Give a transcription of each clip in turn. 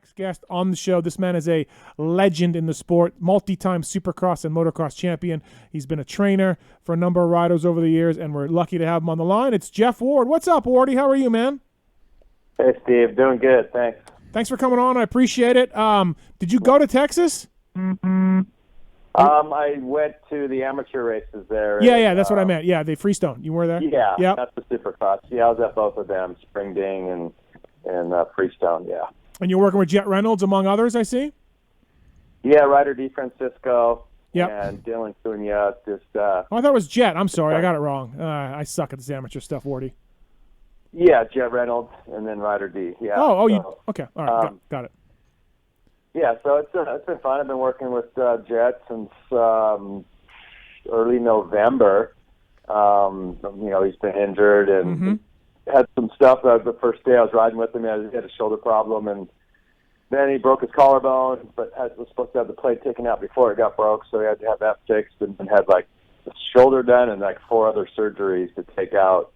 next guest on the show. This man is a legend in the sport, multi-time Supercross and motocross champion. He's been a trainer for a number of riders over the years, and we're lucky to have him on the line. It's Jeff Ward. What's up, Wardy? How are you, man? Hey, Steve. Doing good. Thanks. Thanks for coming on. I appreciate it. Did you go to Texas? I went to the amateur races there. Yeah, that's what I meant. Yeah, the Freestone. You were there? Yeah, yep. That's the Supercross. Yeah, I was at both of them, Spring Ding and Freestone, yeah. And you're working with Jet Reynolds, among others, I see? Yeah, Ryder DeFrancisco yep. and Dylan Cunha. I thought it was Jet. I'm sorry, I got it wrong. I suck at this amateur stuff, Wardy. Yeah, Jet Reynolds and then Ryder D. Yeah. Okay. All right, got it. Yeah, so it's been fun. I've been working with Jet since early November. He's been injured and had some stuff. The first day I was riding with him, he had a shoulder problem, and then he broke his collarbone, but was supposed to have the plate taken out before it got broke, so he had to have that fixed, and had like the shoulder done and like 4 other surgeries to take out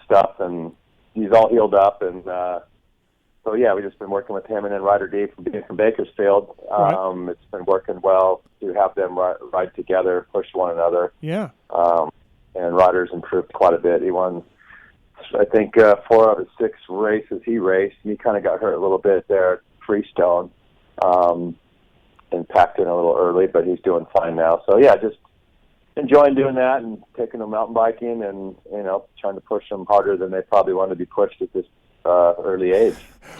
stuff, and he's all healed up, and so yeah, we've just been working with him, and then Ryder D from Bakersfield. Right. It's been working well to have them ride together, push one another. Yeah. And Ryder's improved quite a bit. He won, I think, 4 out of 6 races he raced. He kind of got hurt a little bit there at Freestone, and packed in a little early, but he's doing fine now. So yeah, just enjoying doing that and taking them mountain biking, and trying to push them harder than they probably want to be pushed at this early age.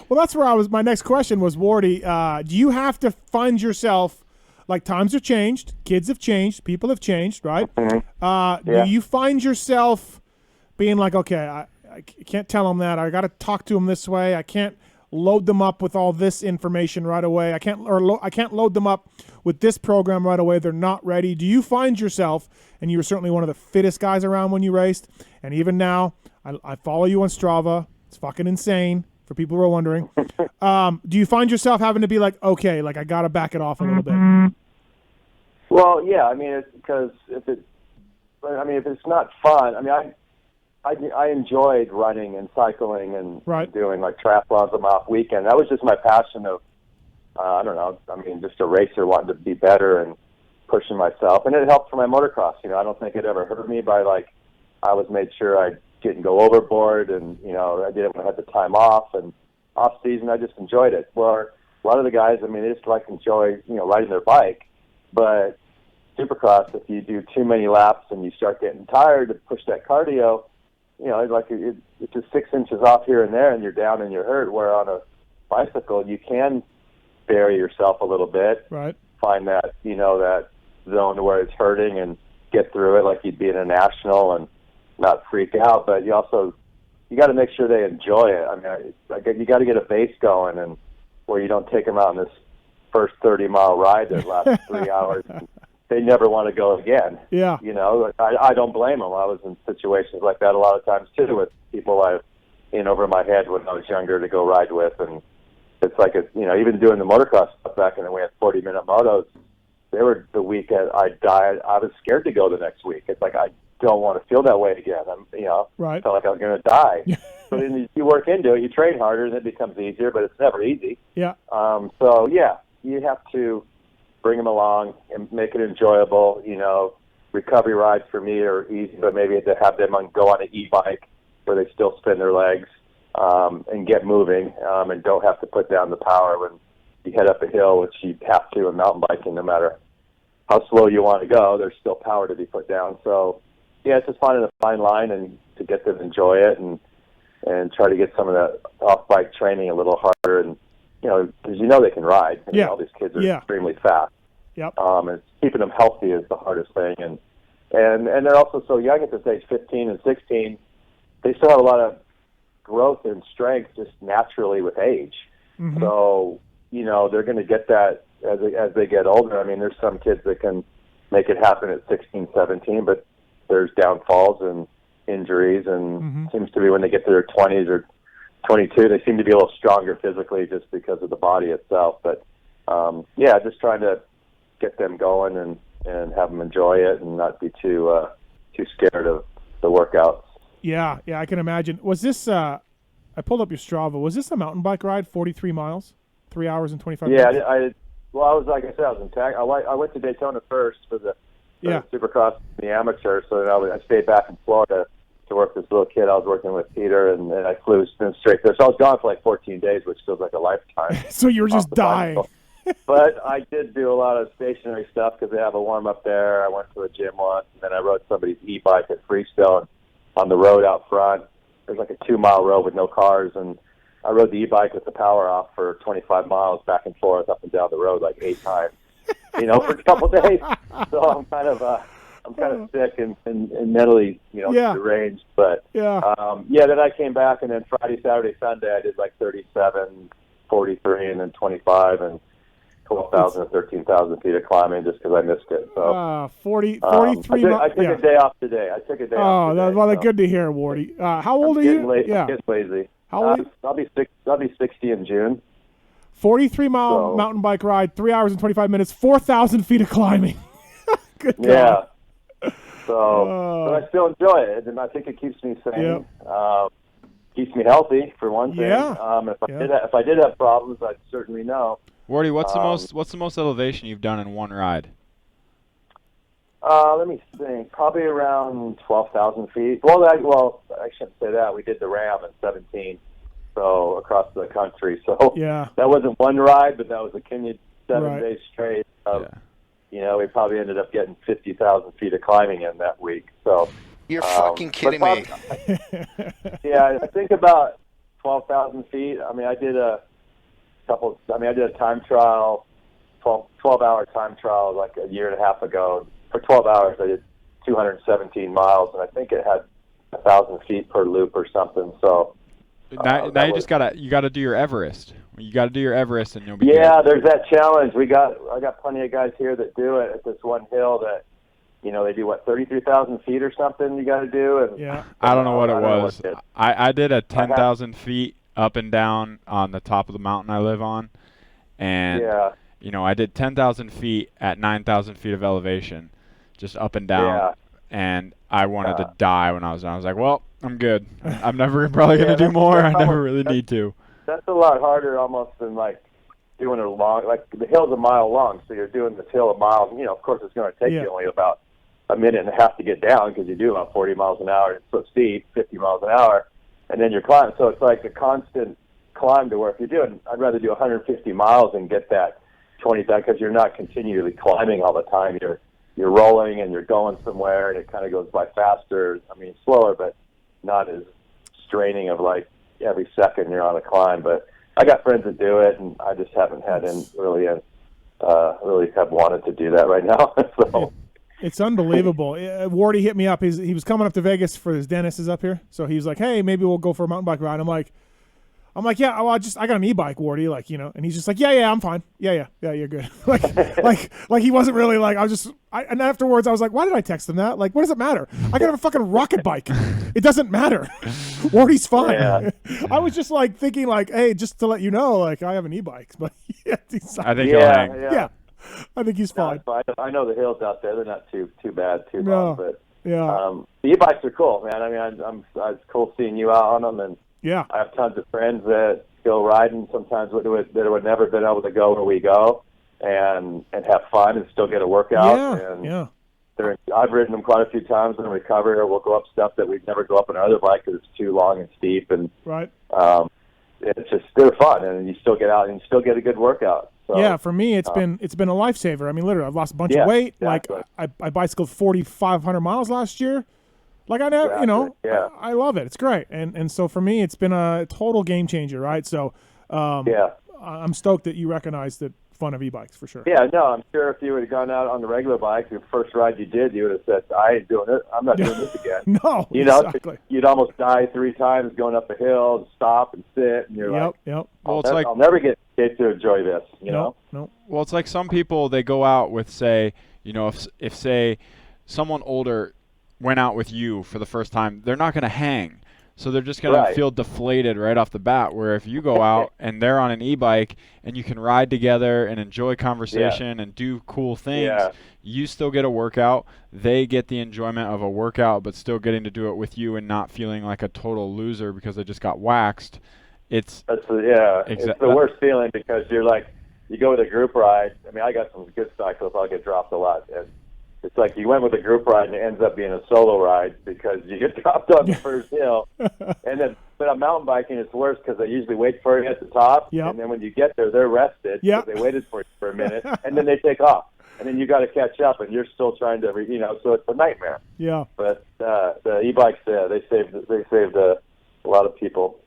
Well, that's where my next question was, Wardy. Do you have to find yourself, like, times have changed, kids have changed, people have changed, right? Mm-hmm. Do you find yourself being like, okay, I can't tell them that. I got to talk to them this way. I can't load them up with all this information right away. I can't load them up with this program right away. They're not ready. Do you find yourself, and you were certainly one of the fittest guys around when you raced, and even now, I follow you on Strava. It's fucking insane for people who are wondering. Do you find yourself having to be like, okay, like I got to back it off a little bit? Well, yeah, I mean, it's because if it's not fun, I mean, I enjoyed running and cycling and right. doing like triathlons on my off weekend. That was just my passion of, I don't know, I mean, just a racer wanting to be better and pushing myself. And it helped for my motocross. I don't think it ever hurt me by like, I was made sure I didn't go overboard, and I did it when I had the time off, and off season I just enjoyed it. Where a lot of the guys, I mean, they just like enjoy riding their bike, but Supercross, if you do too many laps and you start getting tired to push that cardio, it's just 6 inches off here and there, and you're down and you're hurt. Where on a bicycle you can bury yourself a little bit, right? Find that that zone where it's hurting and get through it like you'd be in a national and not freak out, but you got to make sure they enjoy it. I mean, you got to get a base going, and where you don't take them out on this first 30-mile ride that lasts 3 hours. And they never want to go again. Yeah. I don't blame them. I was in situations like that a lot of times too, with people I've in over my head when I was younger to go ride with, and it's like even doing the motocross stuff back when we had 40-minute motos. They were the week I died. I was scared to go the next week. It's like I don't want to feel that way again. Right. Felt like I was going to die. But then you work into it, you train harder, and it becomes easier, but it's never easy. Yeah. So, yeah, you have to bring them along and make it enjoyable. Recovery rides for me are easy, but maybe to have them go on an e-bike where they still spin their legs and get moving and don't have to put down the power when you head up a hill, which you have to in mountain biking, no matter how slow you want to go, there's still power to be put down. So, yeah, it's just finding a fine line and to get them to enjoy it and try to get some of that off-bike training a little harder. And, because they can ride. Yeah. All these kids are extremely fast. Yep. And keeping them healthy is the hardest thing. And they're also so young at this age, 15 and 16. They still have a lot of growth and strength just naturally with age. Mm-hmm. So, they're going to get that as they get older. I mean, there's some kids that can make it happen at 16, 17, but there's downfalls and injuries, and seems to be when they get to their 20s or 22, they seem to be a little stronger physically just because of the body itself. But, just trying to get them going and have them enjoy it and not be too scared of the workouts. Yeah, I can imagine. Was this, I pulled up your Strava, was this a mountain bike ride, 43 miles? 3 hours and 25 Yeah, minutes. I was like I said, I was in tag. I went to Daytona first for the Supercross, the amateur. So then I stayed back in Florida to work with this little kid I was working with, Peter, and I flew straight there. So I was gone for like 14 days, which feels like a lifetime. So you were just dying. But I did do a lot of stationary stuff because they have a warm up there. I went to a gym once, and then I rode somebody's e-bike at Freestone on the road out front. There's like a 2-mile road with no cars, and I rode the e-bike with the power off for 25 miles back and forth up and down the road like 8 times, for a couple of days. So I'm kind of sick and mentally, deranged. But then I came back, and then Friday, Saturday, Sunday, I did like 37, 43, and then 25, and 12,000 or 13,000 feet of climbing just because I missed it. So 43 miles. I took a day off today. Off today. Well, good to hear, Wardy. How old are you? I'm getting lazy. How old? I'll be 60 in June. 43-mile mountain bike ride, 3 hours and 25 minutes, 4,000 feet of climbing. Good God. Yeah. So, but I still enjoy it, and I think it keeps me sane. Keeps me healthy for one thing. If I did have problems, I'd certainly know. Wardy, what's the most elevation you've done in one ride? Let me think. Probably around 12,000 feet. Well, I shouldn't say that. We did the Ram in 17, so across the country. So that wasn't one ride, but that was a continued 7 days straight. We probably ended up getting 50,000 feet of climbing in that week. So you're fucking kidding me. I think about 12,000 feet. I mean, I did a time trial, 12-hour time trial like a year and a half ago. For 12 hours, I did 217 miles, and I think it had 1,000 feet per loop or something. So now you gotta do your Everest. You got to do your Everest, and you'll be good. There's that challenge. I got plenty of guys here that do it at this one hill that they do 33,000 feet or something. You got to do. And I don't know what it was. I did a 10,000 feet up and down on the top of the mountain I live on, and I did 10,000 feet at 9,000 feet of elevation, just up and down, and I wanted to die when I was done. I was like, well, I'm good. I'm never probably going to do more. I never really need to. That's a lot harder almost than like doing it long. Like the hill's a mile long, so you're doing this hill a mile. Of course, it's going to take you only about a minute and a half to get down because you do about 40 miles an hour. It's so steep, 50 miles an hour, and then you're climbing. So it's like a constant climb to where if you're doing, I'd rather do 150 miles and get that 20 done because you're not continually climbing all the time. You're rolling and you're going somewhere, and it kind of goes by faster. I mean, slower, but not as straining of like every second you're on a climb. But I got friends that do it, and I just haven't really have wanted to do that right now. So it's unbelievable. Wardy hit me up. He was coming up to Vegas for his dentist is up here, so he was like, "Hey, maybe we'll go for a mountain bike ride." I'm like, yeah. Well, I got an e-bike, Wardy, and he's just like, yeah, I'm fine. Yeah, you're good. like he wasn't really like. And afterwards I was like, why did I text him that? Like, what does it matter? I got a fucking rocket bike. It doesn't matter. Wardy's fine. Yeah. I was just like thinking like, hey, just to let you know, like I have an e-bike, but I think he'll hang. Yeah, I think he's fine. I know the hills out there; they're not too bad, long, but the e-bikes are cool, man. I mean, it's cool seeing you out on them, and I have tons of friends that go riding sometimes that would never been able to go where we go and have fun and still get a workout. I've ridden them quite a few times in recovery, or we'll go up stuff that we'd never go up on our other bike because it's too long and steep. And it's just they're fun, and you still get out and you still get a good workout. So, for me, it's been a lifesaver. I mean, literally, I've lost a bunch of weight. Exactly. Like I bicycled 4,500 miles last year. Like I never, I love it. It's great, and so for me, it's been a total game changer, right? So, I'm stoked that you recognize the fun of e-bikes for sure. Yeah, no, I'm sure if you would have gone out on the regular bike, the first ride you did, you would have said, "I ain't doing it. I'm not doing this again." No, exactly. You'd almost die 3 times going up a hill, stop and sit, and you're Well, I'll never get to enjoy this. You know. No. Well, it's like some people they go out with say, if say someone older went out with you for the first time, they're not going to hang. So they're just going to feel deflated right off the bat, where if you go out and they're on an e-bike and you can ride together and enjoy conversation and do cool things, you still get a workout. They get the enjoyment of a workout, but still getting to do it with you and not feeling like a total loser because they just got waxed. It's it's the worst feeling because you're like, you go with a group ride. I mean, I got some good cycles. I'll get dropped a lot. And it's like you went with a group ride and it ends up being a solo ride because you get dropped on the first hill. And then, but on mountain biking, it's worse because they usually wait for you at the top. Yep. And then when you get there, they're rested. Yep. They waited for you for a minute, and then they take off. And then you got to catch up, and you're still trying to, so it's a nightmare. Yeah. But the e-bikes, they saved a lot of people.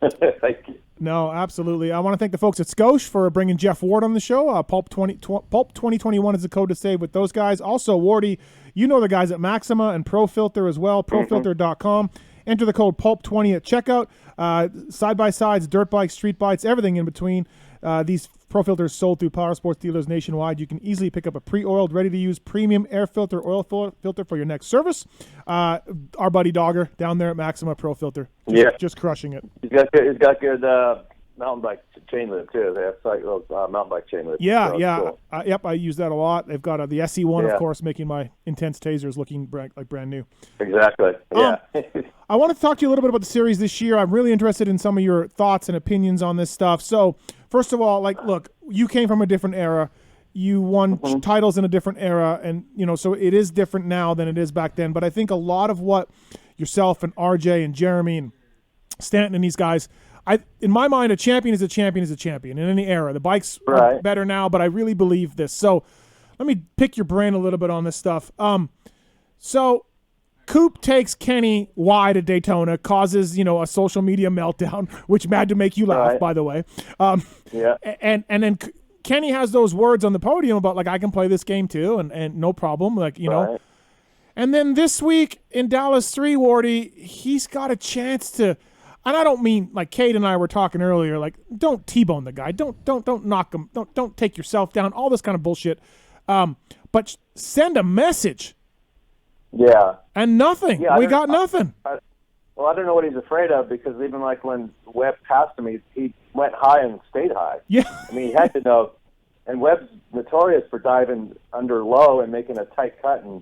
Thank you. No, absolutely. I want to thank the folks at Scotia for bringing Jeff Ward on the show. Pulp 2021 is the code to save with those guys. Also, Wardy, you know the guys at Maxima and ProFilter as well, profilter.com. Enter the code PULP20 at checkout. Side-by-sides, dirt bikes, street bikes, everything in between. These ProFilters sold through power sports dealers nationwide. You can easily pick up a pre-oiled, ready-to-use premium air filter oil filter for your next service. Our buddy Dogger down there at Maxima ProFilter, just crushing it. He's got good mountain bike chain lube too. They have mountain bike chain lube. Yeah, so yeah. Cool. Yep, I use that a lot. They've got the SE1, of course, making my intense tasers looking like brand new. Exactly. Yeah. I want to talk to you a little bit about the series this year. I'm really interested in some of your thoughts and opinions on this stuff. So, first of all, look, you came from a different era. You won titles in a different era, and so it is different now than it is back then. But I think a lot of what yourself and RJ and Jeremy and Stanton and these guys, in my mind, a champion is a champion is a champion in any era. The bikes are better now, but I really believe this. So let me pick your brain a little bit on this stuff. So Coop takes Kenny wide at Daytona, causes a social media meltdown, which had to make you laugh, by the way. And then Kenny has those words on the podium about I can play this game too, and no problem, know. And then this week in Dallas 3, Wardy, he's got a chance to. And I don't mean Kate and I were talking earlier, don't T-bone the guy, don't knock him, don't take yourself down, all this kind of bullshit. But send a message. Yeah. And nothing. We got nothing. I don't know what he's afraid of because even when Webb passed him, he went high and stayed high. Yeah. I mean, he had to know. And Webb's notorious for diving under low and making a tight cut, and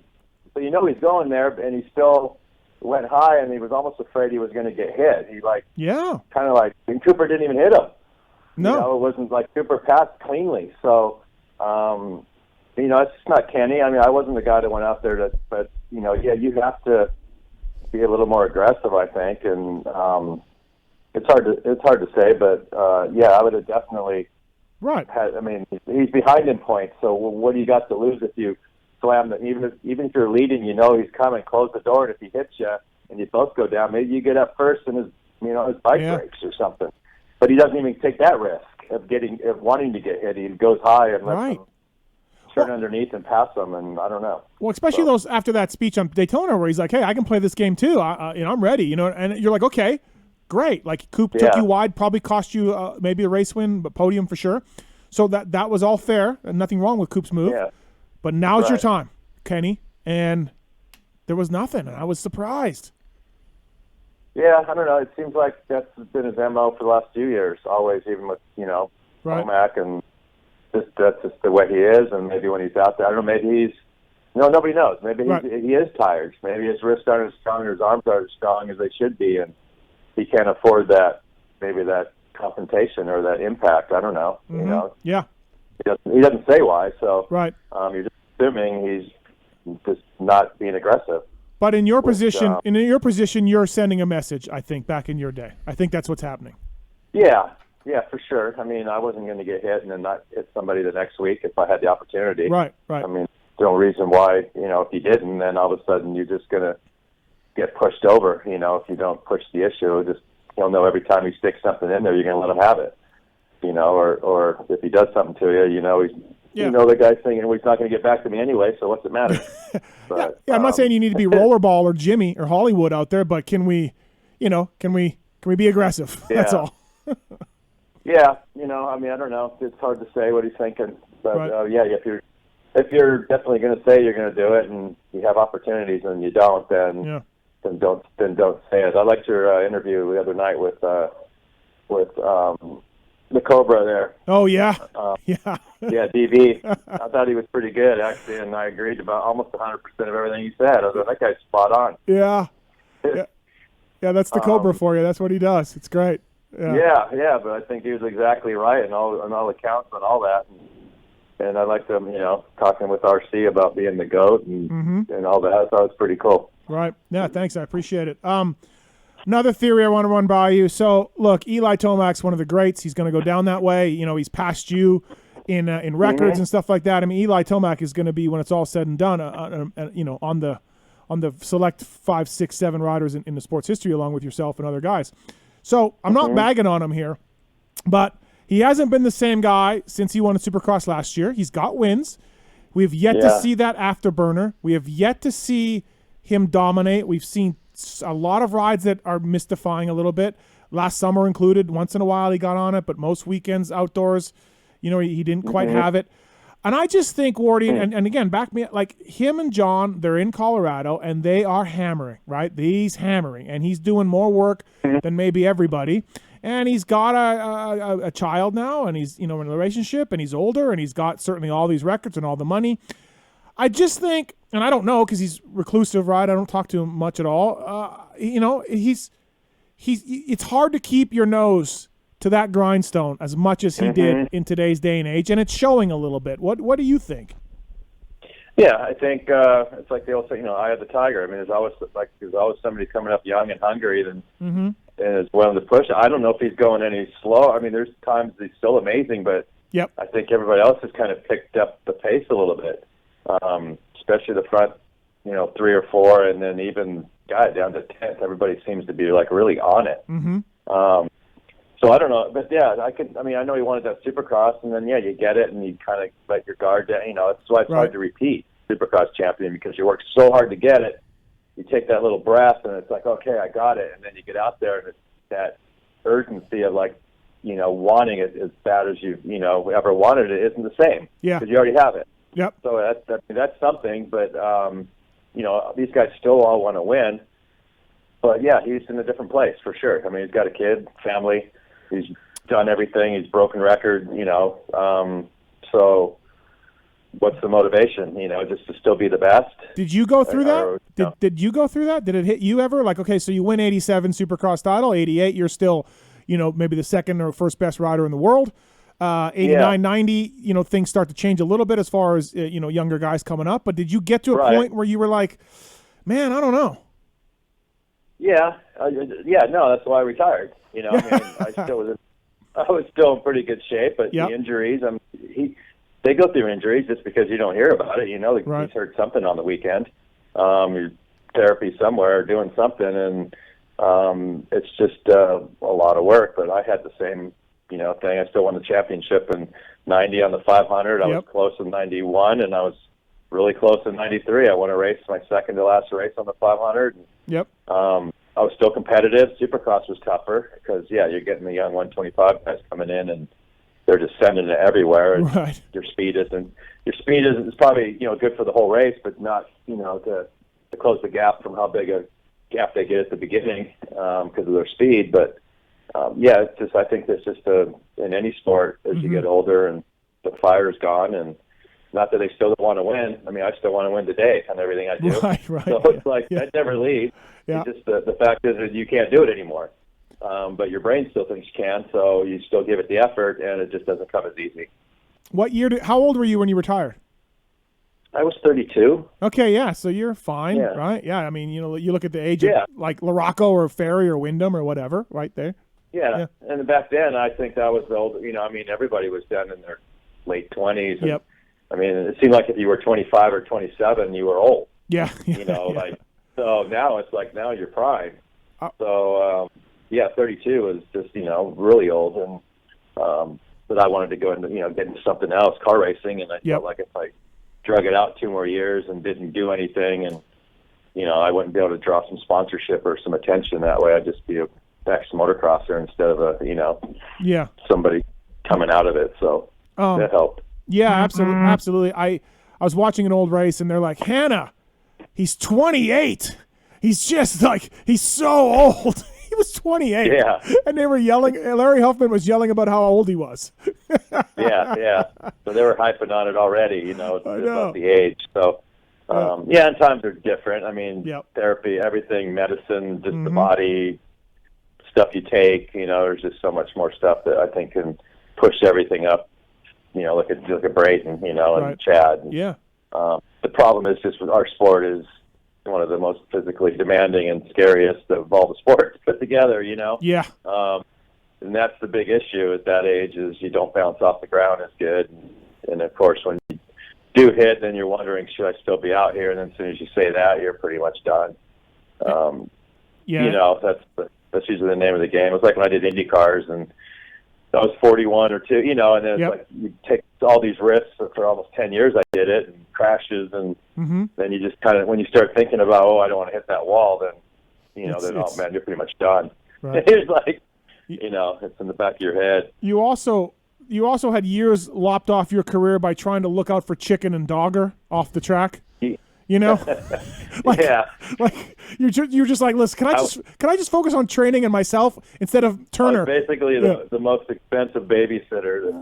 so he's going there, and he still went high, and he was almost afraid he was going to get hit. He and Cooper didn't even hit him. No, it wasn't Cooper passed cleanly. So, it's just not Kenny. I mean, I wasn't the guy that went out there but you have to be a little more aggressive, I think, and it's hard to say, but I would have definitely he's behind in points. So what do you got to lose if you slam the, even if you're leading, he's coming, close the door, and if he hits you and you both go down, maybe you get up first and his bike breaks or something. But he doesn't even take that risk of wanting to get hit. He goes high and lets them turn underneath and pass them, and I don't know. Well, especially those after that speech on Daytona where he's like, "Hey, I can play this game too. I'm ready." And you're like, "Okay, great." Coop took you wide, probably cost you maybe a race win, but podium for sure. So that was all fair, and nothing wrong with Coop's move. Yeah. But now's your time, Kenny, and there was nothing, and I was surprised. Yeah, I don't know. It seems like that's been his MO for the last few years, always, even with, Womack, and that's just the way he is, and maybe when he's out there, I don't know, maybe he's, nobody knows. Maybe he is tired. Maybe his wrists aren't as strong or his arms aren't as strong as they should be, and he can't afford that confrontation or that impact. I don't know, Yeah. He doesn't say why, so you're just assuming he's just not being aggressive. But in your position, you're sending a message. I think back in your day, I think that's what's happening. Yeah, for sure. I mean, I wasn't going to get hit and then not hit somebody the next week if I had the opportunity. Right. I mean, there's no reason why. If you didn't, then all of a sudden you're just going to get pushed over. If you don't push the issue, he'll know every time you stick something in there, you're going to let him have it. Or if he does something to you, the guy's thinking, well, he's not going to get back to me anyway, so what's it matter? But, I'm not saying you need to be Rollerball or Jimmy or Hollywood out there, but can we be aggressive? Yeah. That's all. Yeah, I mean, I don't know. It's hard to say what he's thinking, but if you're definitely going to say you're going to do it, and you have opportunities and you don't, then don't say it. I liked your interview the other night with the Cobra there. Oh, yeah. Yeah, DB. I thought he was pretty good, actually, and I agreed about almost 100% of everything he said. I was like, that guy's spot on. Yeah, that's the Cobra for you. That's what he does. It's great. Yeah, but I think he was exactly right on all accounts and all that. And I liked him, talking with RC about being the GOAT and all that. I thought it was pretty cool. Right. Yeah, thanks. I appreciate it. Another theory I want to run by you. So, look, Eli Tomac's one of the greats. He's going to go down that way. He's passed you in records and stuff like that. I mean, Eli Tomac is going to be, when it's all said and done, on the select 5, 6, 7 riders in the sports history, along with yourself and other guys. So I'm not bagging on him here, but he hasn't been the same guy since he won a Supercross last year. He's got wins. We have yet to see that afterburner. We have yet to see him dominate. We've seen a lot of rides that are mystifying a little bit. Last summer included. Once in a while he got on it, but most weekends outdoors, he didn't quite have it. And I just think, Wardy, and again, back me up, like him and John, they're in Colorado, and they are hammering, right? He's hammering, and he's doing more work than maybe everybody. And he's got a child now, and he's in a relationship, and he's older, and he's got certainly all these records and all the money. I just think, and I don't know because he's reclusive, right? I don't talk to him much at all. It's hard to keep your nose to that grindstone as much as he did in today's day and age, and it's showing a little bit. What do you think? Yeah, I think it's like they all say, eye of the tiger. I mean, there's always somebody coming up young and hungry and is willing to push. I don't know if he's going any slow. I mean, there's times he's still amazing, but I think everybody else has kind of picked up the pace a little bit, especially the front, 3 or 4, and then even down to 10th. Everybody seems to be like really on it. So I don't know, but I know he wanted that Supercross, and then you get it, and you kind of let your guard down. That's why it's hard to repeat Supercross champion, because you work so hard to get it. You take that little breath, and it's like, okay, I got it, and then you get out there, and it's that urgency of wanting it as bad as you've ever wanted it isn't the same. Yeah, because you already have it. Yep. So that's something, but these guys still all want to win. But he's in a different place for sure. I mean, he's got a kid, family. He's done everything. He's broken record, so what's the motivation, just to still be the best? Did you go through that? Did you go through that? Did it hit you ever? Like, okay, so you win 87 Supercross title, 88, you're still, maybe the second or first best rider in the world. 89, 90, things start to change a little bit as far as, younger guys coming up. But did you get to a point where you were like, man, I don't know? No, that's why I retired. I was still in pretty good shape, but the injuries, they go through injuries just because you don't hear about it. He's heard something on the weekend, therapy somewhere, doing something, and it's just a lot of work. But I had the same, thing. I still won the championship in 90 on the 500. I was close in 91, and I was really close in 93. I won a race, my second to last race on the 500. I was still competitive. Supercross was tougher because, you're getting the young 125 guys coming in, and they're just sending it everywhere. And your speed is probably good for the whole race, but not to close the gap from how big a gap they get at the beginning because of their speed. But it's just, I think that's just in any sport as you get older and the fire's gone, and not that they still don't want to win. I mean, I still want to win today on everything I do. Right. So it's like that never leaves. Yeah. It's just the fact is that you can't do it anymore. But your brain still thinks you can, so you still give it the effort, and it just doesn't come as easy. What year? How old were you when you retired? I was 32. Okay, so you're fine, right? Yeah, I mean, you look at the age of like LaRocco or Ferry or Wyndham or whatever, right there. Yeah, and back then I think that was the old. Everybody was done in their late 20s. And, I mean, it seemed like if you were 25 or 27, you were old. Yeah. So now it's like now you're prime. So 32 is just really old, and but I wanted to go into get into something else, car racing, and I felt like if I drug it out 2 more years and didn't do anything, and I wouldn't be able to draw some sponsorship or some attention that way. I'd just be a ex-motocrosser instead of somebody coming out of it. So that helped. Yeah, absolutely. I was watching an old race, and they're like, Hannah, he's 28. He's just like, he's so old. He was 28. Yeah. And they were yelling. Larry Huffman was yelling about how old he was. Yeah. So they were hyping on it already, about the age. So, and times are different. I mean, therapy, everything, medicine, just the body stuff you take. There's just so much more stuff that I think can push everything up. Look at Brayton, and Chad. Yeah. The problem is just with our sport is one of the most physically demanding and scariest of all the sports put together. Yeah. And that's the big issue at that age is you don't bounce off the ground as good. And of course, when you do hit, then you're wondering, should I still be out here? And then as soon as you say that, you're pretty much done. That's usually the name of the game. It was like when I did Indy cars and I was 41 or 2, and then it's like you take all these risks for almost 10 years. I did it and crashes, and then you just kind of, when you start thinking about, I don't want to hit that wall, then you're pretty much done. Right. It's like, it's in the back of your head. You also had years lopped off your career by trying to look out for chicken and dogger off the track. Like you're just like, listen, can I just focus on training and myself instead of Turner? I was basically the most expensive babysitter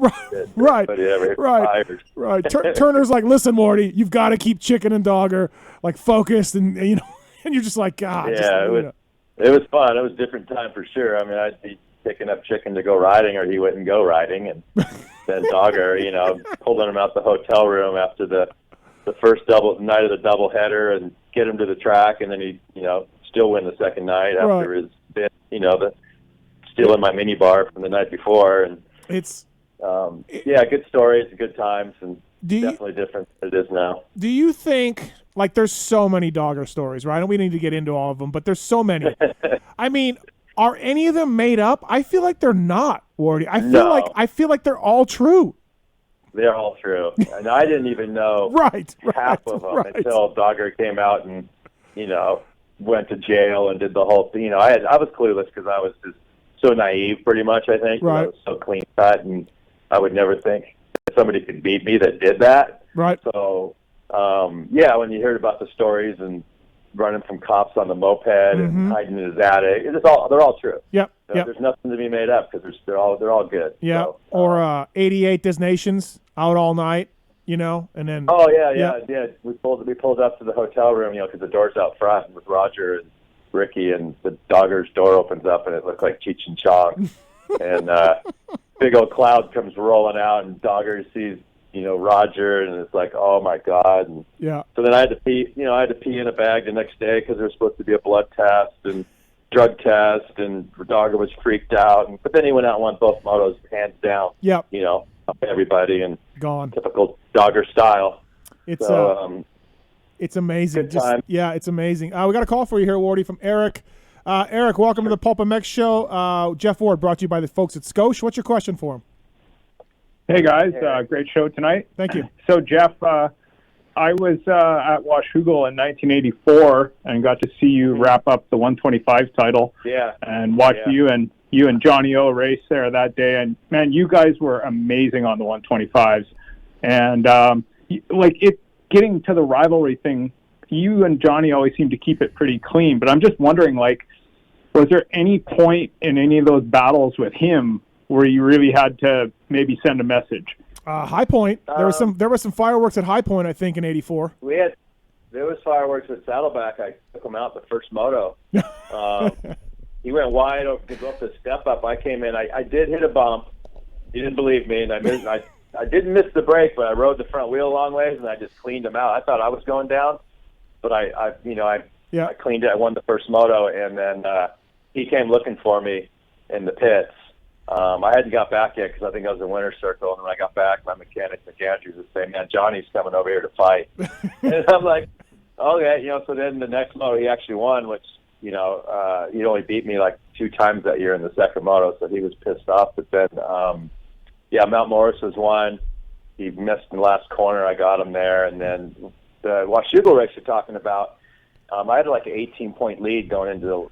right. ever hired. Right. Turner's like, listen, Morty, you've got to keep chicken and dogger like focused, and and you're just like, God. Yeah, it was fun. It was a different time for sure. I mean, I'd be picking up chicken to go riding, or he wouldn't go riding, and then dogger, pulling him out the hotel room after the first night of the double header and get him to the track, and then he still win the second night after his bit, stealing my mini bar from the night before. And it's good stories, good times, and definitely different than it is now. Do you think, like, there's so many dogger stories, right? And we need to get into all of them, but there's so many. I mean, are any of them made up? I feel like they're not, Wardy. I feel like they're all true. They're all true, and I didn't even know half of them until Dogger came out and went to jail and did the whole thing. I was clueless because I was just so naive, pretty much. I think I was so clean cut, and I would never think that somebody could beat me that did that. Right. So, when you heard about the stories and running from cops on the moped and hiding in his attic, they're all true. Yep. There's nothing to be made up because they're all good. Yeah. So, or 88 Nations out all night, and then. Oh yeah. We pulled up to the hotel room, because the door's out front with Roger and Ricky, and the dogger's door opens up and it looked like Cheech and Chong, and big old cloud comes rolling out, and Dogger sees Roger, and it's like, oh my God. And so then I had to pee. I had to pee in a bag the next day because there was supposed to be a blood test and drug test, and Dogger was freaked out. But then he went out and won both motos hands down. Yep. Up everybody and gone. Typical Dogger style. It's amazing. Good time. It's amazing. We got a call for you here, Wardy, from Eric. Eric, welcome to the Pulp MX show. Jeff Ward brought to you by the folks at Scotia. What's your question for him? Hey guys, great show tonight. Thank you. So Jeff, I was at Washougal in 1984 and got to see you wrap up the 125 title. Yeah. And watch you and Johnny O race there that day. And man, you guys were amazing on the 125s. And getting to the rivalry thing, you and Johnny always seem to keep it pretty clean. But I'm just wondering, was there any point in any of those battles with him where you really had to maybe send a message? High Point. There was some fireworks at High Point, I think, in '84. There was fireworks at Saddleback. I took him out the first moto. He went wide to go up the step up. I came in. I did hit a bump. He didn't believe me, and I didn't miss the brake, but I rode the front wheel a long ways, and I just cleaned him out. I thought I was going down, but I cleaned it. I won the first moto, and then he came looking for me in the pits. I hadn't got back yet because I think I was in winter circle, and when I got back, my mechanic, McAndrews, was saying, "Man, Johnny's coming over here to fight." And I'm like, "Okay," So then the next moto he actually won, which he only beat me like 2 times that year in the second moto, so he was pissed off. But then, Mount Morris was one. He missed in the last corner. I got him there, and then the Washougal race you're talking about, I had like an 18-point lead going into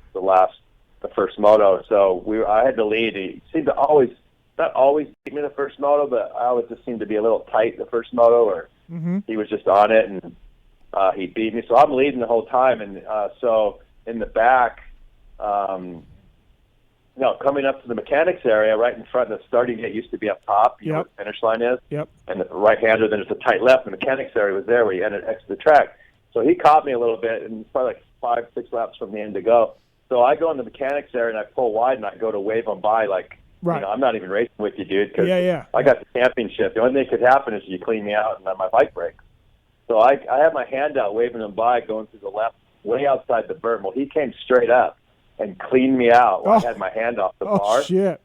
the first moto, so I had the lead. He seemed to not always beat me the first moto, but I always just seemed to be a little tight the first moto, or he was just on it, and he beat me. So I'm leading the whole time, and so in the back, coming up to the mechanics area, right in front, the starting gate used to be up top, you know where the finish line is, and the right-hander, then there's a tight left, and the mechanics area was there where you entered exit the track. So he caught me a little bit, and it's probably like 5-6 laps from the end to go. So I go in the mechanics area and I pull wide and I go to wave them by like, Right. you know, I'm not even racing with you, dude, because Yeah. I got the championship. The only thing that could happen is you clean me out and then my bike breaks. So I have my hand out waving him by going through the left way outside the berm. Well, he came straight up and cleaned me out while I had my hand off the bar. Oh, shit.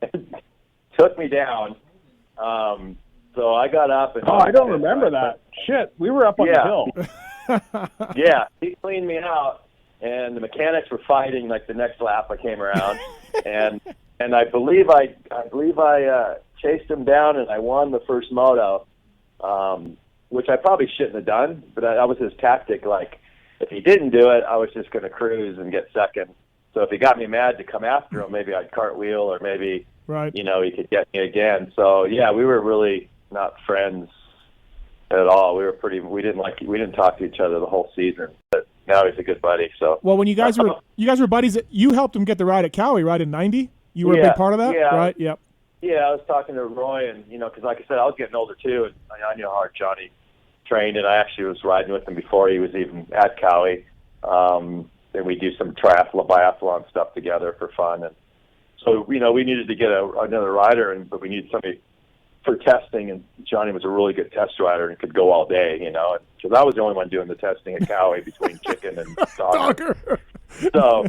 Took me down. So I got up. And I don't remember that. Shit, we were up on the hill. Yeah, he cleaned me out, and the mechanics were fighting like the next lap I came around, and I believe I chased him down and I won the first moto, which I probably shouldn't have done, but that was his tactic. Like, if he didn't do it, I was just going to cruise and get second. So if he got me mad to come after him, maybe I'd cartwheel or maybe, you know, he could get me again. So yeah, we were really not friends at all. We didn't talk to each other the whole season, but now he's a good buddy. So well, when you guys were buddies, you helped him get the ride at Cowie, right, in '90. You were a big part of that, right? Yep. Yeah, I was talking to Roy, and you know, because like I said, I was getting older too, and I knew how hard Johnny trained, and I actually was riding with him before he was even at Cowie. And we do some biathlon stuff together for fun, and so you know, we needed to get another rider, but we needed somebody for testing, and Johnny was a really good test rider and could go all day, you know, because I was the only one doing the testing at Cowie between Chicken and Dogger. So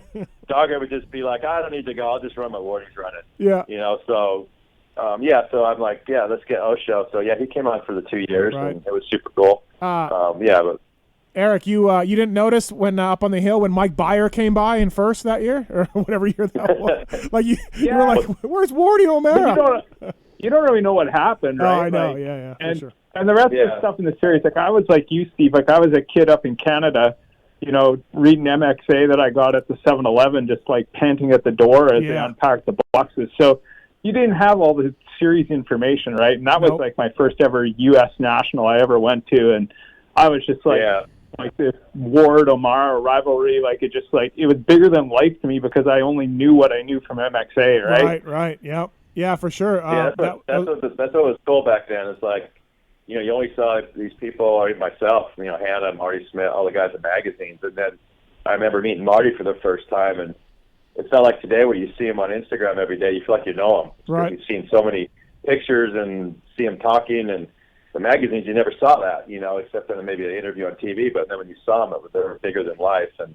Dogger would just be like, I don't need to go, I'll just run my Wardy's running. Yeah. You know, so so I'm like, yeah, let's get Osho. So yeah, he came on for the 2 years, and it was super cool. But Eric, you didn't notice when up on the hill when Mike Byer came by in first that year or whatever year that was? Like you were like, where's Wardy O'Mara? You don't really know what happened, right? Oh, I know, like, yeah, and, for sure. And the rest of the stuff in the series, like I was like you, Steve, like I was a kid up in Canada, you know, reading MXA that I got at the 7-Eleven, just like panting at the door as they unpacked the boxes. So you didn't have all the series information, right? And that was like my first ever U.S. national I ever went to, and I was just like, like this Ward O'Mara rivalry, like it just like it was bigger than life to me because I only knew what I knew from MXA, right? Right, yep. Yeah, for sure. That's what was cool back then. It's like, you know, you only saw these people, or myself, you know, Hannah, Marty Smith, all the guys in magazines. And then I remember meeting Marty for the first time, and it's not like today where you see him on Instagram every day. You feel like you know him. Right. You've seen so many pictures and see him talking, and the magazines, you never saw that, you know, except in maybe an interview on TV. But then when you saw them, they were bigger than life, and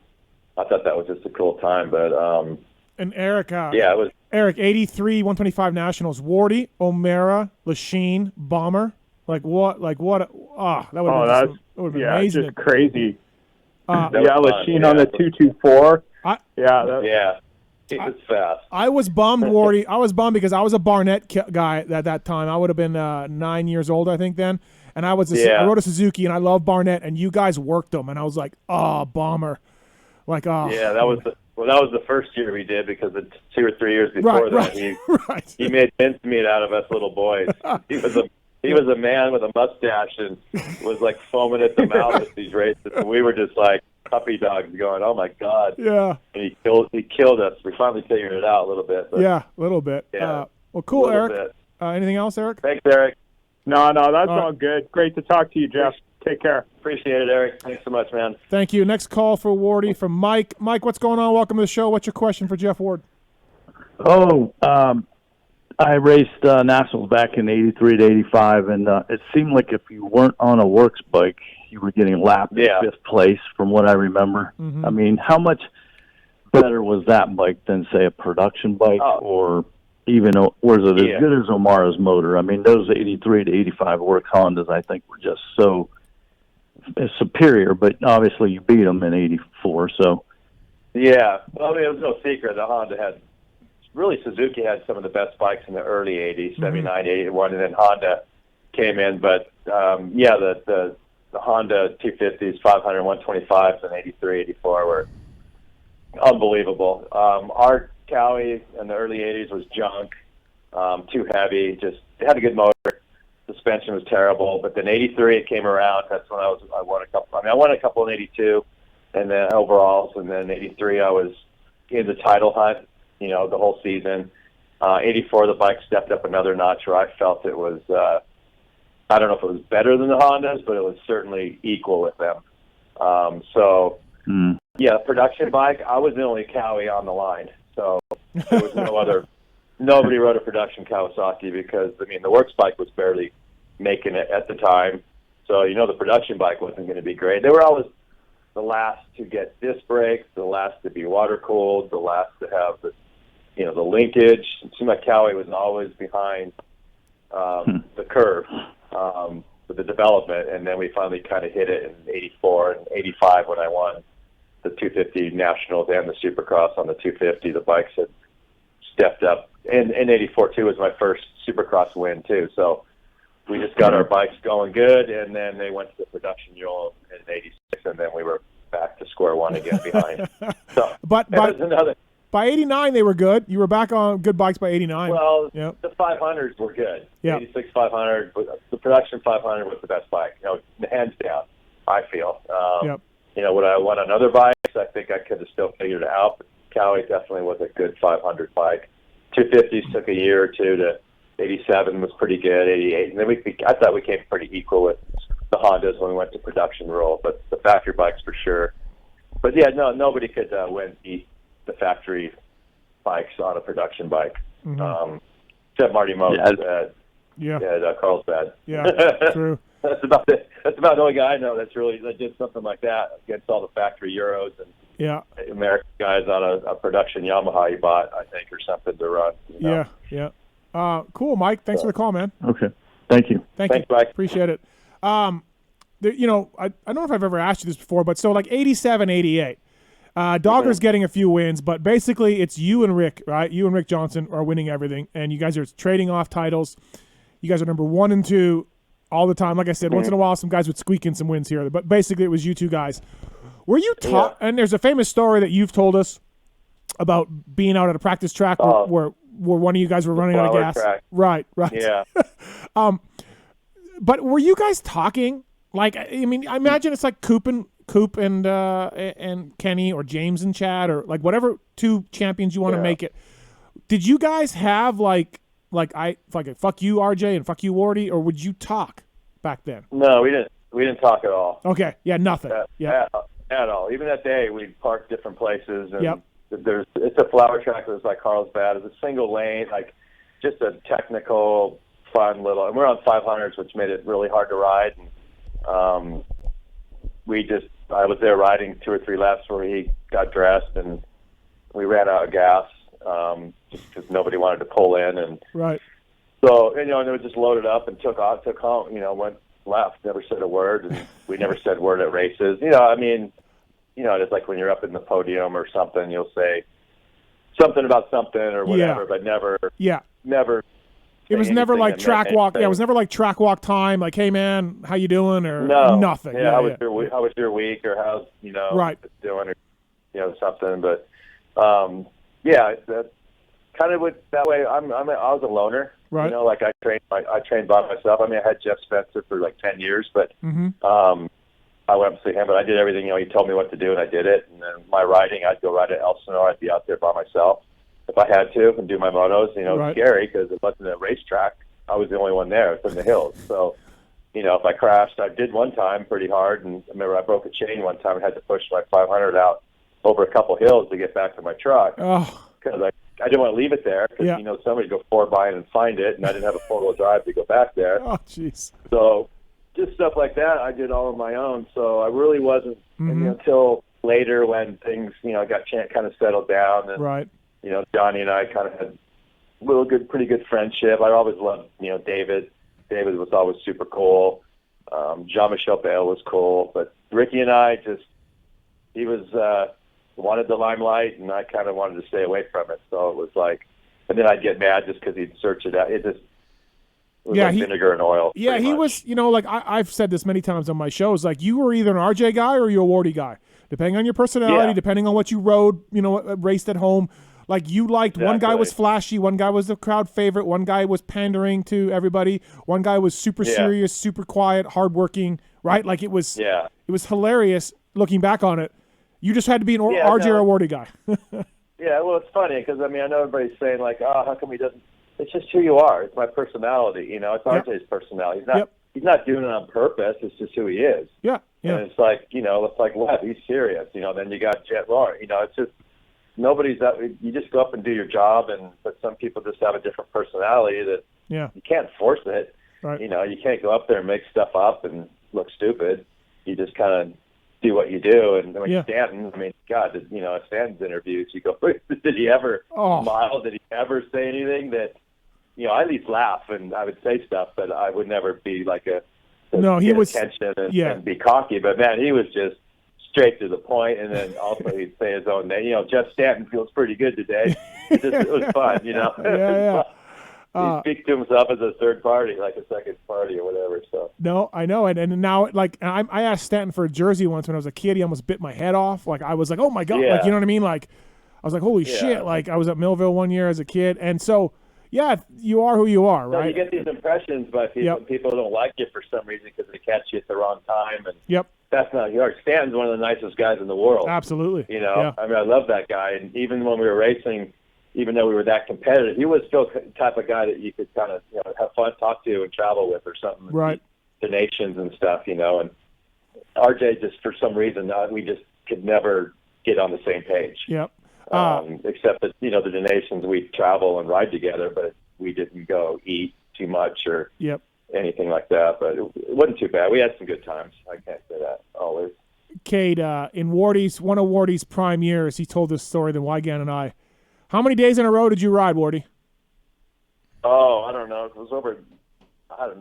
I thought that was just a cool time. But and Eric, it was Eric, 83 125 Nationals, Wardy, O'Mara, Lachine, Bomber. That would have been amazing. Just crazy. Lachine on the 224. It was fast. I was bummed, Wardy. I was bummed because I was a Barnett guy at that time. I would have been 9 years old, I think, then. And I rode a Suzuki, and I love Barnett, and you guys worked them, and I was like, Bomber. Like, Yeah, that was the first year we did, because the 2 or 3 years before he made mincemeat out of us little boys. He was a man with a mustache and was like foaming at the mouth at these races, and we were just like puppy dogs going, oh my God. Yeah. And he killed us. We finally figured it out a little bit. But, a little bit. Yeah. Well, cool, Eric. Anything else, Eric? Thanks, Eric. No, that's all good. Great to talk to you, Jeff. Take care. Appreciate it, Eric. Thanks so much, man. Thank you. Next call for Wardy from Mike. Mike, what's going on? Welcome to the show. What's your question for Jeff Ward? I raced nationals back in 83 to 85, and it seemed like if you weren't on a works bike, you were getting lapped in fifth place, from what I remember. Mm-hmm. I mean, how much better was that bike than, say, a production bike, or even, was it as good as O'Mara's motor? I mean, those 83 to 85 work Hondas, I think, were just so superior, but obviously you beat them in 84, so. Yeah, well, I mean, it was no secret that Honda had, really Suzuki had some of the best bikes in the early 80s, 79, 81, and then Honda came in, but the Honda 250s, 500, 125s in 83, 84 were unbelievable. Our Cowie in the early 80s was junk, too heavy, just it had a good motor. Suspension was terrible, but then 83 it came around. That's when I won a couple. I mean, I won a couple in 82, and then overalls, and then 83 I was in the title hunt, you know, the whole season. 84 the bike stepped up another notch where I felt it was, I don't know if it was better than the Hondas, but it was certainly equal with them. Yeah, production bike. I was the only Cowie on the line, so there was no other. Nobody rode a production Kawasaki because the works bike was barely making it at the time. So the production bike wasn't going to be great. They were always the last to get disc brakes, the last to be water cooled, the last to have the linkage. It seemed like Cowie was always behind the curve with the development, and then we finally kind of hit it in '84 and '85 when I won the 250 Nationals and the Supercross on the 250. The bikes had stepped up, and '84 too was my first Supercross win too. So we just got our bikes going good, and then they went to the production mule in '86, and then we were back to square one again behind. So but by '89 they were good. You were back on good bikes by '89. Well, the 500s were good. Yeah. '86 500, the production 500 was the best bike. Hands down, I feel. Would I want another bikes? I think I could have still figured it out. But Cowie definitely was a good 500 bike. 250s took a year or two to. '87 was pretty good. '88, and then I thought we came pretty equal with the Hondas when we went to production rule, but the factory bikes for sure. But yeah, nobody could beat the factory bikes on a production bike, except Marty Mose at Carlsbad. Yeah, true. That's about it. That's about the only guy I know that did something like that against all the factory Euros and American guys on a production Yamaha he bought, I think, or something to run. Yeah. Cool, Mike. Thanks for the call, man. Okay. Thank you. Thanks, Mike. Appreciate it. I don't know if I've ever asked you this before, but so like '87, '88, Dogger's getting a few wins, but basically it's you and Rick, right? You and Rick Johnson are winning everything, and you guys are trading off titles. You guys are number 1 and 2 all the time. Like I said, once in a while some guys would squeak in some wins here, but basically it was you two guys. Were you taught? And there's a famous story that you've told us about being out at a practice track where one of you guys were running out of gas. Track. Right. Yeah. But were you guys talking? Like, I imagine it's like Coop and Kenny, or James and Chad, or like whatever two champions you want to make it. Did you guys have like a fuck you RJ and fuck you Wardy, or would you talk back then? No, we didn't. We didn't talk at all. Okay. Yeah. Nothing. At all. Even that day, we parked different places, and it's a flower track that was like Carlsbad. It's a single lane, like just a technical, fun little. And we're on 500s, which made it really hard to ride. And I was there riding 2 or 3 laps where he got dressed, and we ran out of gas just because nobody wanted to pull in. And so, and it was just loaded up and took home. Went left, never said a word, and we never said a word at races. It's like when you're up in the podium or something, you'll say something about something or whatever, but never. It was never like track walk. Yeah, it was never like track walk time. Like, hey man, how you doing? Or nothing. How was your week? Or how's doing? Or something. But that kind of went that way. I was a loner. Right. I trained by myself. I had Jeff Spencer for like 10 years, but I went up to see him. But I did everything. He told me what to do, and I did it. And then my riding, I'd go ride at Elsinore. I'd be out there by myself if I had to, and do my motos. It was scary because it wasn't a racetrack. I was the only one there. It's in the hills. So, if I crashed, I did one time pretty hard. And I remember I broke a chain one time and had to push my 500 out over a couple hills to get back to my truck. Because I didn't want to leave it there because, somebody would go 4 by and find it, and I didn't have a 4-wheel drive to go back there. Oh, jeez. So just stuff like that I did all on my own. So I really wasn't until later when things, got kind of settled down. And, Johnny and I kind of had pretty good friendship. I always loved, David. David was always super cool. Jean-Michel Bale was cool. But Ricky and I he was wanted the limelight, and I kind of wanted to stay away from it. So it was like, and then I'd get mad just because he'd search it out. It was like vinegar and oil. Yeah, he was, I've said this many times on my shows, like you were either an RJ guy or you're a Wardy guy, depending on your personality, depending on what you rode, raced at home. Like you liked one guy was flashy, one guy was the crowd favorite, one guy was pandering to everybody, one guy was super serious, super quiet, hardworking, right? Like it was hilarious looking back on it. You just had to be an RJ or a Wardy guy. Yeah, well, it's funny because I know everybody's saying like, oh, how come he doesn't? It's just who you are. It's my personality. It's RJ's personality. he's not doing it on purpose. It's just who he is. Yeah. Yeah. And it's like, Webb, he's serious. Then you got Jet Lawrence. It's just nobody's that. You just go up and do your job, but some people just have a different personality that you can't force it. Right. You can't go up there and make stuff up and look stupid. You just kind of do what you do. And Stanton, God, Stanton's interviews, you go, did he ever smile? Did he ever say anything that, I at least laugh and I would say stuff, but I would never be like he was attention and be cocky. But man, he was just straight to the point, and then also he'd say his own name. Jeff Stanton feels pretty good today. It was fun, Yeah. He speaks to himself as a third party, like a second party or whatever. So no, I know, and now like I asked Stanton for a jersey once when I was a kid. He almost bit my head off. Like I was like, oh my god, like you know what I mean? Like I was like, holy shit! Like I was at Millville one year as a kid, and so yeah, you are who you are, right? So you get these impressions by people. People don't like you for some reason because they catch you at the wrong time, and that's not yours. Stanton's one of the nicest guys in the world. Absolutely. I love that guy, and even when we were racing. Even though we were that competitive, he was still the type of guy that you could kind of have fun, talk to, and travel with, or something. Right. The nations and stuff, And RJ, just for some reason, we just could never get on the same page. Yep. Except that the donations we travel and ride together, but we didn't go eat too much or anything like that. But it wasn't too bad. We had some good times. I can't say that always. Cade, in one of Wardy's prime years, he told this story. Then Wygan and I. How many days in a row did you ride, Wardy? Oh, I don't know. It was over,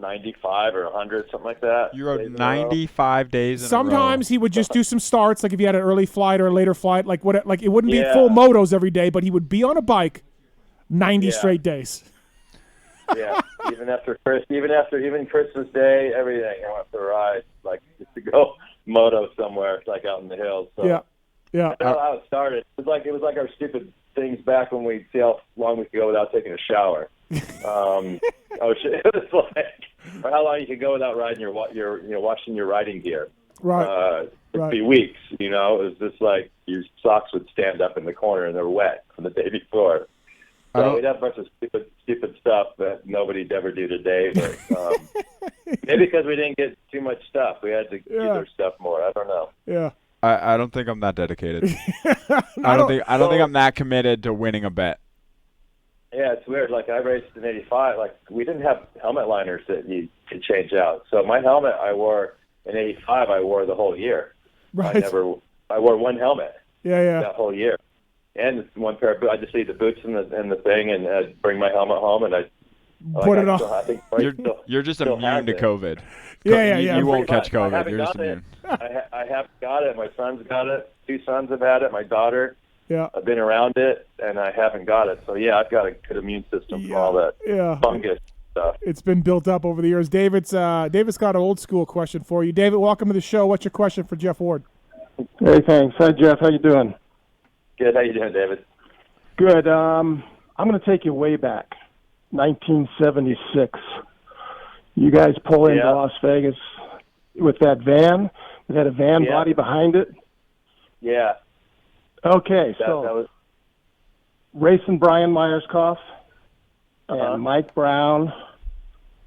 95 or 100, something like that. You rode 95 days in a row. Sometimes he would just do some starts, like if you had an early flight or a later flight. Like it wouldn't be full motos every day, but he would be on a bike 90 straight days. Yeah, even Christmas Day, everything. I went for a ride, like just to go moto somewhere, like out in the hills. So. Yeah. I don't know how it started. It was like our stupid things back when we'd see how long we could go without taking a shower. It was like, or how long you could go without riding washing your riding gear. Right. It'd be weeks. It was just like your socks would stand up in the corner and they're wet from the day before. So we'd have a bunch of stupid stuff that nobody'd ever do today. But maybe because we didn't get too much stuff, we had to use our stuff more. I don't know. Yeah. I don't think I'm that dedicated. I don't think I'm that committed to winning a bet. Yeah, it's weird. Like I raced in '85. Like we didn't have helmet liners that you could change out. So my helmet I wore in '85. I wore the whole year. Right. I wore one helmet. Yeah. That whole year, and one pair of boots. I just leave the boots in the thing, and I'd bring my helmet home, and I put it on. You're just immune to COVID. Yeah. You won't catch COVID. You're just immune. I haven't got it. My son's got it. 2 sons have had it. My daughter. Yeah. I've been around it, and I haven't got it. So, I've got a good immune system from all that fungus stuff. It's been built up over the years. David's got an old school question for you. David, welcome to the show. What's your question for Jeff Ward? Hey, thanks. Hi, Jeff. How you doing? Good. How you doing, David? Good. I'm going to take you way back, 1976. You guys pull into Las Vegas with that van. It had a van body behind it. Yeah. Okay, that was racing Brian Myerscough and Mike Brown,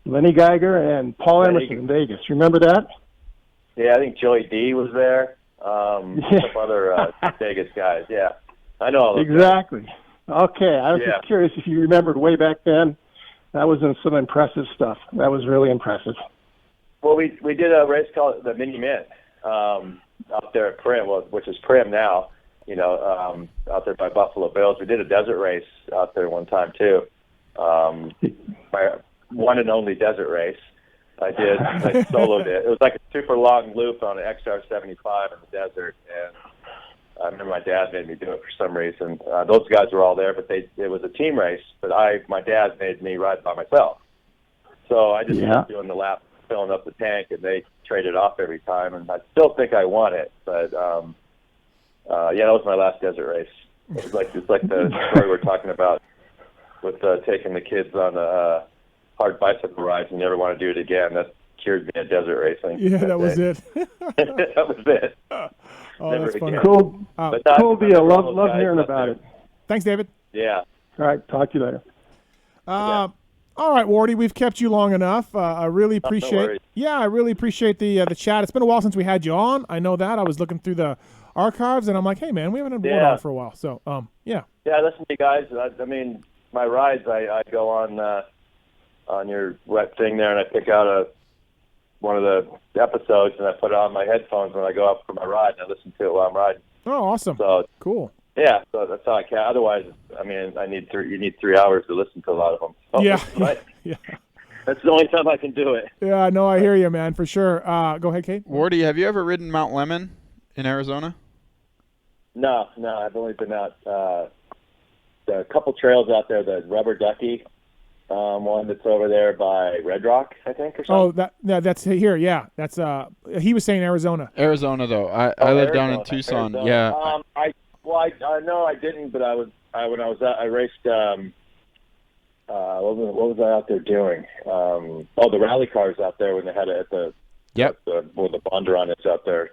Lenny Geiger, and Paul Emerson in Vegas. You remember that? Yeah, I think Joey D was there. Some other Vegas guys. Yeah, I know all those exactly. Guys. Okay, I was just curious if you remembered way back then. That was some impressive stuff. That was really impressive. Well, we did a race called the Mini Mint out there at Prim, which is Prim now. Out there by Buffalo Bills. We did a desert race out there one time too. My one and only desert race. I soloed it. It was like a super long loop on an XR75 in the desert, and I remember my dad made me do it for some reason. Those guys were all there, but it was a team race. But my dad made me ride by myself. So I just kept doing the lap, filling up the tank, and they traded off every time. And I still think I won it, but that was my last desert race. It's like the story we're talking about with taking the kids on hard bicycle rides and never want to do it again. That cured me at desert racing. Yeah, that was it. That was it. Oh, never that's funny. again. Cool. Cool deal. Love hearing about it. Thanks, David. Yeah. All right. Talk to you later. All right, Wardy, we've kept you long enough. I really No appreciate. worries. Yeah, I really appreciate the chat. It's been a while since we had you on. I know that. I was looking through the archives, and I'm like, hey, man, we haven't had Ward on for a while. So, yeah. Yeah, listen to you guys. I mean, my rides, I go on your web thing there, and I pick out one of the episodes, and I put it on my headphones when I go up for my ride, and I listen to it while I'm riding. Oh, awesome. So cool. Yeah, so that's how I can. Otherwise, I mean, you need 3 hours to listen to a lot of them. So, Yeah. right? Yeah. That's the only time I can do it. Yeah, no, I hear you, man, for sure. Go ahead, Kate. Wardy, have you ever ridden Mount Lemmon in Arizona? No, I've only been out a couple trails out there. The Rubber Ducky one that's over there by Red Rock, I think, or something. Oh, that's here. Yeah, that's he was saying Arizona. Arizona, though. I live down in Tucson. Arizona. Yeah. I know I didn't, but when I was out, I raced. What was I out there doing? The rally cars out there when they had it at the where the Bondurant is out there.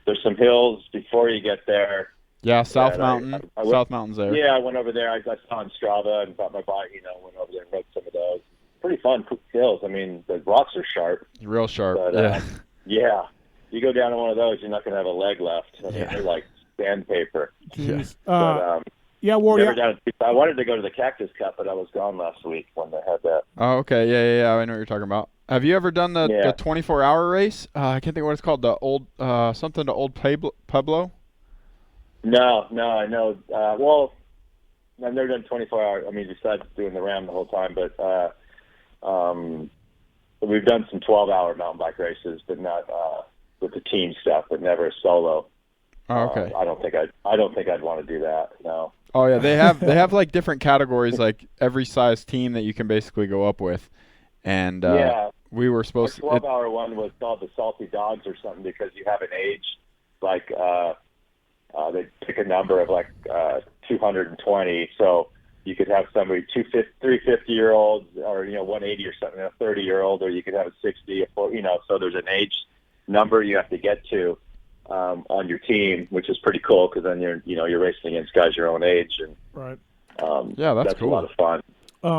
There's some hills before you get there. Yeah, South Mountain. South Mountain's there. Yeah, I went over there. I saw on Strava and bought my bike. Went over there and rode some of those. Pretty fun hills. I mean, the rocks are sharp. Real sharp. But, yeah. Yeah. You go down to one of those, you're not going to have a leg left. I mean, they're like sandpaper. Jeez. But, yeah, Wardy. I wanted to go to the Cactus Cup, but I was gone last week when they had that. Oh, okay. Yeah. I know what you're talking about. Have you ever done the 24-hour race? I can't think what it's called. The old something to Old Pueblo. No, I know. Well, I've never done 24 hours. I mean, besides doing the Ram the whole time, but we've done some 12-hour mountain bike races, but not with the team stuff, but never solo. Oh, okay. I don't think I'd want to do that. No. Oh yeah, they have like different categories, like every size team that you can basically go up with, and we were supposed to. 12-hour one was called the Salty Dogs or something because you have an age like they pick a number of like 220, so you could have somebody 350-year-olds or 180 or something, a 30-year-old, or you could have a 60, so there's an age number you have to get to on your team, which is pretty cool because then you're racing against guys your own age, and right. Yeah, that's cool. A lot of fun.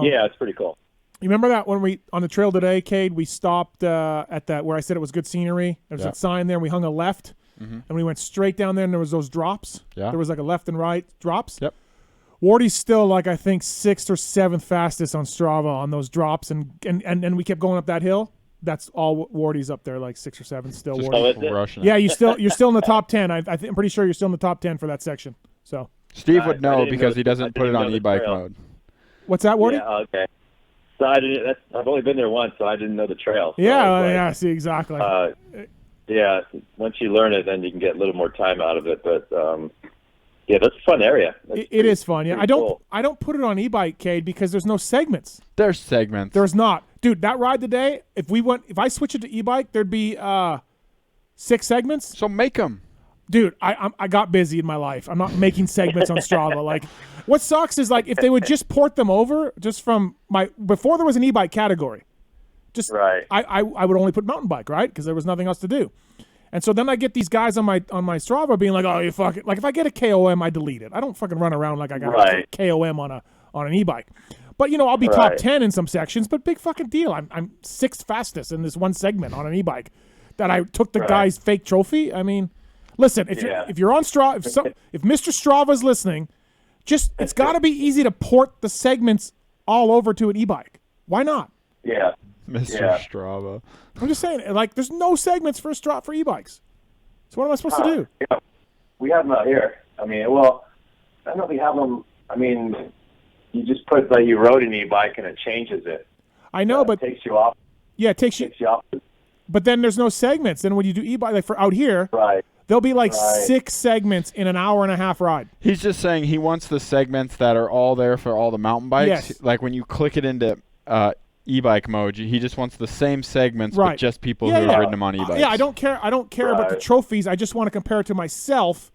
Yeah, it's pretty cool. You remember that when we on the trail today, Cade? We stopped at that where I said it was good scenery. There was a sign there. And we hung a left, and we went straight down there, and there was those drops. Yeah. There was like a left and right drops. Yep. Wardy's still like I think 6th or 7th fastest on Strava on those drops, and we kept going up that hill. That's all Wardy's up there, like 6 or 7 still. Just Wardy. Yeah, you're still in the top 10. I'm pretty sure you're still in the top 10 for that section. So Steve would know because he doesn't put it on e-bike mode. What's that, Wardy? Yeah, okay. So I've only been there once, so I didn't know the trail. So yeah. See, exactly. Yeah, once you learn it, then you can get a little more time out of it. But yeah, that's a fun area. It is fun. Yeah, I don't put it on e-bike, Cade, because there's no segments. There's segments. There's not, dude. That ride today, if I switch it to e-bike, there'd be 6 segments. So make them. Dude, I got busy in my life. I'm not making segments on Strava. Like, what sucks is like if they would just port them over just from before there was an e-bike category. Just right. I would only put mountain bike, right? Because there was nothing else to do. And so then I get these guys on my Strava being like, "Oh, you fucking like if I get a KOM, I delete it. I don't fucking run around like I got a KOM on an e-bike." But I'll be top 10 in some sections, but big fucking deal. I'm 6th fastest in this one segment on an e-bike that I took the guy's fake trophy. I mean, listen, if you're on Strava, if Mr. Strava's listening, it's got to be easy to port the segments all over to an e-bike. Why not? Yeah. Mr. Strava. I'm just saying, like, there's no segments for e-bikes. So what am I supposed to do? Yeah. We have them out here. I mean, well, I don't know if we have them. I mean, you just put you rode an e-bike and it changes it. I know, but it takes you off. Yeah, it takes you off. But then there's no segments. Then when you do e-bike, like for out here, there'll be like 6 segments in an hour and a half ride. He's just saying he wants the segments that are all there for all the mountain bikes. Yes. Like when you click it into e-bike mode, he just wants the same segments, but just people who have ridden them on e-bikes. Yeah, I don't care about the trophies. I just want to compare it to myself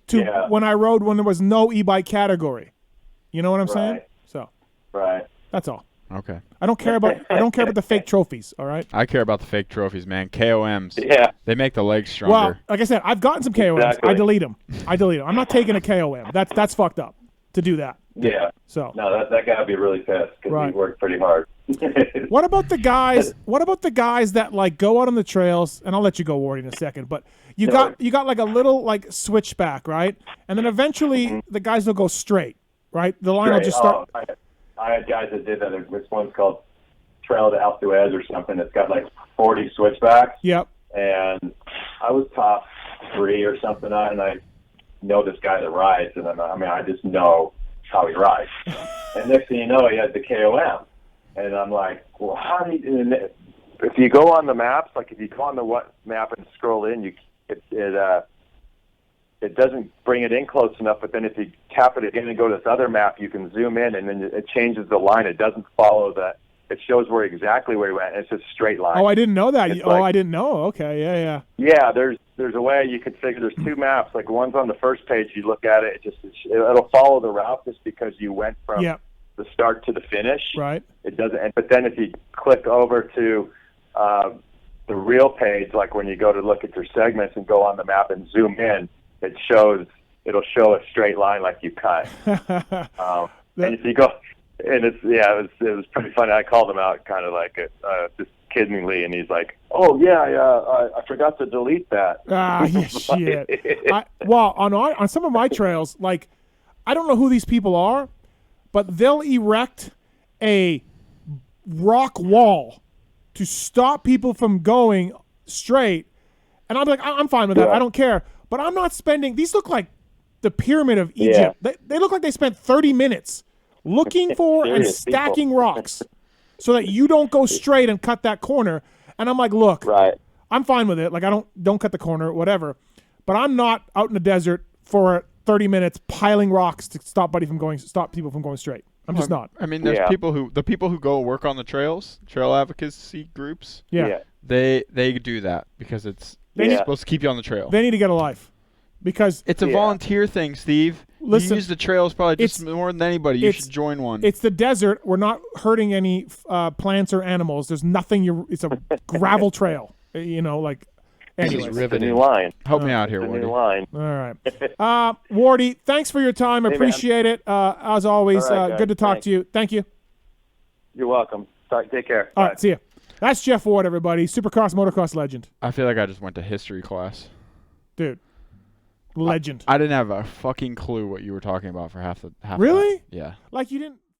to when I rode when there was no e-bike category. You know what I'm saying? So that's all. Okay. I don't care about the fake trophies, all right? I care about the fake trophies, man. KOMs. Yeah. They make the legs stronger. Well, like I said, I've gotten some KOMs. Exactly. I delete them. I'm not taking a KOM. That's fucked up. to do that. Yeah. So no, that guy would be really pissed because he worked pretty hard. What about the guys? What about the guys that like go out on the trails? And I'll let you go, Wardy, in a second. But you got like a little like switchback, right? And then eventually the guys will go straight, right? The line will just start. I had guys that did that. This one's called Trail to Altuez or something. It's got like 40 switchbacks. Yep. And I was top 3 or something, and I know this guy that rides, and I just know how he rides. And next thing you know, he had the KOM. And I'm like, well, how do you? If you go on the maps, like if you go on the map and scroll in, it doesn't bring it in close enough. But then if you tap it again and go to this other map, you can zoom in, and then it changes the line. It doesn't follow that. It shows exactly where he went. It's a straight line. Oh, I didn't know that. I didn't know. Okay, yeah. Yeah, there's a way you could figure. There's 2 maps. Like one's on the first page. You look at it, it'll follow the route just because you went from the start to the finish. Right. It doesn't. But then if you click over to the real page, like when you go to look at your segments and go on the map and zoom in, it'll show a straight line like you cut. And if you go, and it was pretty funny. I called him out kind of like just kiddingly, and he's like, "Oh yeah, I forgot to delete that." Shit. On some of my trails, like I don't know who these people are, but they'll erect a rock wall to stop people from going straight, and I'm like, I'm fine with that. I don't care. But I'm not spending. These look like the Pyramid of Egypt. Yeah. They look like they spent 30 minutes looking for and stacking rocks so that you don't go straight and cut that corner. And I'm like, look, I'm fine with it. Like don't cut the corner, whatever. But I'm not out in the desert for 30 minutes piling rocks to stop people from going straight. I'm just not. I mean, there's people who go work on the trails, trail advocacy groups. Yeah. They do that because it's supposed to keep you on the trail. They need to get a life because it's a volunteer thing, Steve. Listen, you use the trails probably just more than anybody. You should join one. It's the desert. We're not hurting any plants or animals. There's nothing. It's a gravel trail. Anyways. It's a new line. Help me out here, Wardy. New line. All right. Wardy, thanks for your time. I appreciate it. As always, good to talk to you. Thank you. You're welcome. Take care. All right, see you. That's Jeff Ward, everybody. Supercross, motocross legend. I feel like I just went to history class. Dude, legend. I didn't have a fucking clue what you were talking about for half. Really? Yeah. Like you didn't.